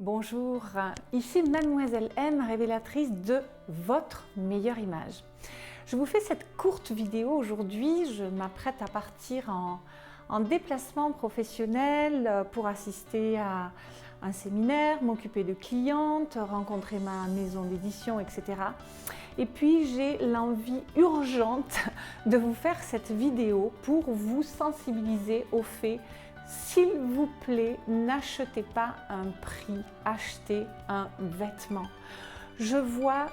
Bonjour, ici Mademoiselle M, révélatrice de votre meilleure image. Je vous fais cette courte vidéo aujourd'hui. Je m'apprête à partir en déplacement professionnel pour assister à un séminaire, m'occuper de clientes, rencontrer ma maison d'édition, etc. Et puis j'ai l'envie urgente de vous faire cette vidéo pour vous sensibiliser au fait: s'il vous plaît, n'achetez pas un prix, achetez un vêtement. Je vois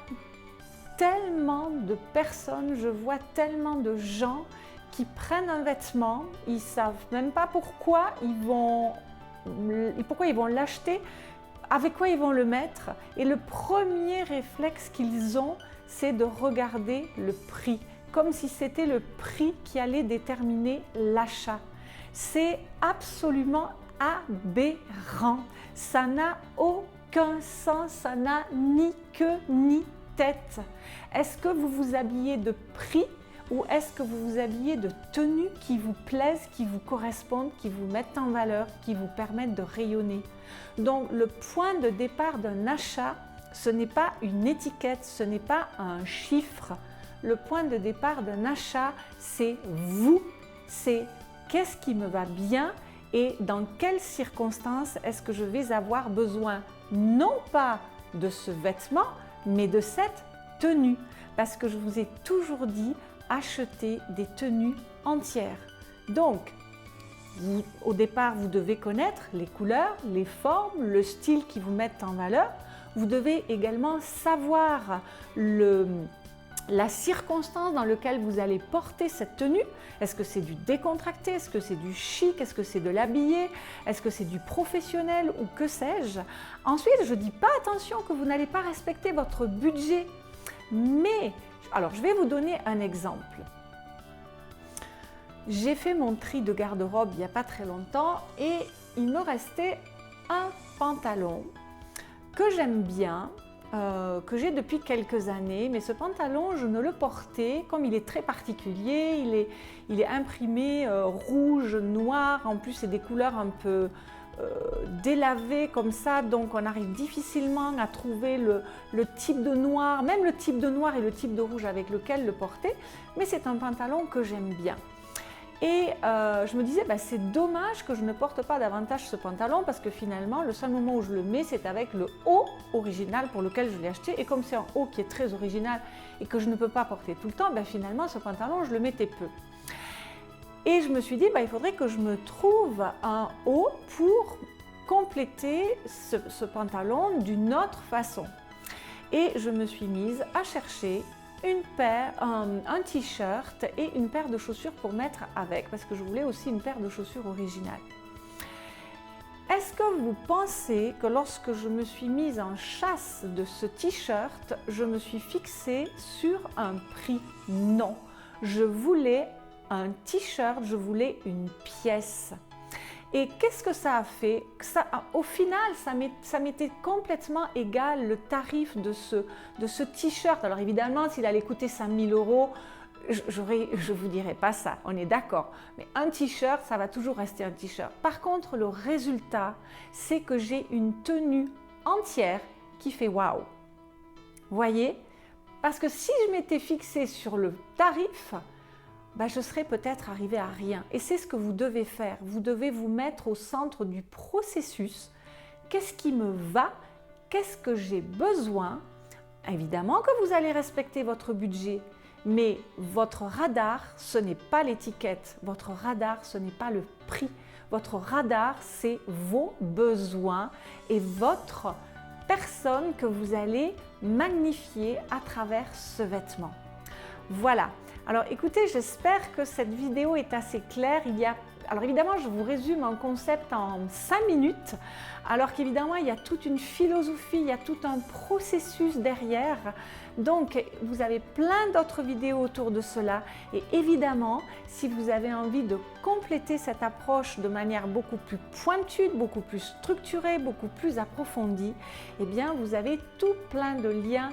tellement de personnes, je vois tellement de gens qui prennent un vêtement, ils ne savent même pas pourquoi ils vont l'acheter, avec quoi ils vont le mettre. Et le premier réflexe qu'ils ont, c'est de regarder le prix, comme si c'était le prix qui allait déterminer l'achat. C'est absolument aberrant, ça n'a aucun sens, ça n'a ni queue ni tête. Est-ce que vous vous habillez de prix ou est-ce que vous vous habillez de tenues qui vous plaisent, qui vous correspondent, qui vous mettent en valeur, qui vous permettent de rayonner? Donc le point de départ d'un achat, ce n'est pas une étiquette, ce n'est pas un chiffre. Le point de départ d'un achat, c'est vous, c'est qu'est-ce qui me va bien et dans quelles circonstances est-ce que je vais avoir besoin, non pas de ce vêtement, mais de cette tenue. Parce que je vous ai toujours dit, achetez des tenues entières. Donc, au départ, vous devez connaître les couleurs, les formes, le style qui vous mettent en valeur. Vous devez également savoir la circonstance dans laquelle vous allez porter cette tenue. Est-ce que c'est du décontracté? Est-ce que c'est du chic? Est-ce que c'est de l'habillé? Est-ce que c'est du professionnel ou que sais-je? Ensuite, je ne dis pas attention que vous n'allez pas respecter votre budget. Mais, alors je vais vous donner un exemple. J'ai fait mon tri de garde-robe il n'y a pas très longtemps et il me restait un pantalon que j'aime bien, que j'ai depuis quelques années, mais ce pantalon, je ne le portais, comme il est très particulier, il est imprimé rouge, noir, en plus c'est des couleurs un peu délavées comme ça, donc on arrive difficilement à trouver le type de noir, même le type de noir et le type de rouge avec lequel le porter, mais c'est un pantalon que j'aime bien. Et je me disais, c'est dommage que je ne porte pas davantage ce pantalon parce que finalement, le seul moment où je le mets, c'est avec le haut original pour lequel je l'ai acheté. Et comme c'est un haut qui est très original et que je ne peux pas porter tout le temps, finalement, ce pantalon, je le mettais peu. Et je me suis dit, il faudrait que je me trouve un haut pour compléter ce pantalon d'une autre façon. Et je me suis mise à chercher un t-shirt et une paire de chaussures pour mettre avec, parce que je voulais aussi une paire de chaussures originales. Est-ce que vous pensez que lorsque je me suis mise en chasse de ce t-shirt, je me suis fixée sur un prix? Non, je voulais un t-shirt, je voulais une pièce. Et qu'est-ce que ça a fait? Au final, ça m'était complètement égal le tarif de ce t-shirt. Alors évidemment, s'il allait coûter 5 000 €, je ne vous dirais pas ça, on est d'accord. Mais un t-shirt, ça va toujours rester un t-shirt. Par contre, le résultat, c'est que j'ai une tenue entière qui fait waouh. Voyez? Parce que si je m'étais fixée sur le tarif, je serais peut-être arrivée à rien. Et c'est ce que vous devez faire. Vous devez vous mettre au centre du processus. Qu'est-ce qui me va? Qu'est-ce que j'ai besoin? Évidemment que vous allez respecter votre budget, mais votre radar, ce n'est pas l'étiquette. Votre radar, ce n'est pas le prix. Votre radar, c'est vos besoins et votre personne que vous allez magnifier à travers ce vêtement. Voilà. Alors écoutez, j'espère que cette vidéo est assez claire. Alors évidemment, je vous résume un concept en 5 minutes, alors qu'évidemment, il y a toute une philosophie, il y a tout un processus derrière. Donc, vous avez plein d'autres vidéos autour de cela. Et évidemment, si vous avez envie de compléter cette approche de manière beaucoup plus pointue, beaucoup plus structurée, beaucoup plus approfondie, eh bien, vous avez tout plein de liens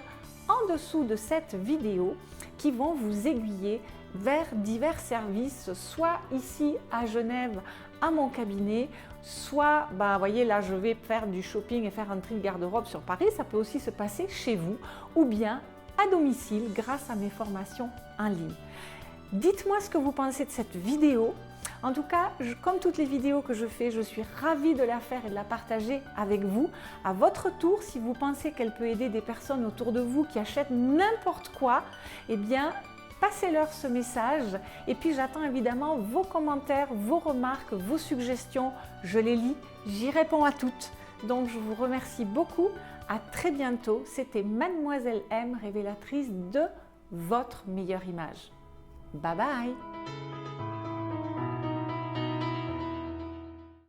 en dessous de cette vidéo qui vont vous aiguiller vers divers services, soit ici à Genève, à mon cabinet, soit, vous voyez là je vais faire du shopping et faire un tri de garde-robe sur Paris, ça peut aussi se passer chez vous ou bien à domicile grâce à mes formations en ligne. Dites-moi ce que vous pensez de cette vidéo. En tout cas, comme toutes les vidéos que je fais, je suis ravie de la faire et de la partager avec vous. À votre tour, si vous pensez qu'elle peut aider des personnes autour de vous qui achètent n'importe quoi, eh bien, passez-leur ce message. Et puis, j'attends évidemment vos commentaires, vos remarques, vos suggestions. Je les lis, j'y réponds à toutes. Donc, je vous remercie beaucoup. À très bientôt. C'était Mademoiselle M, révélatrice de votre meilleure image. Bye bye!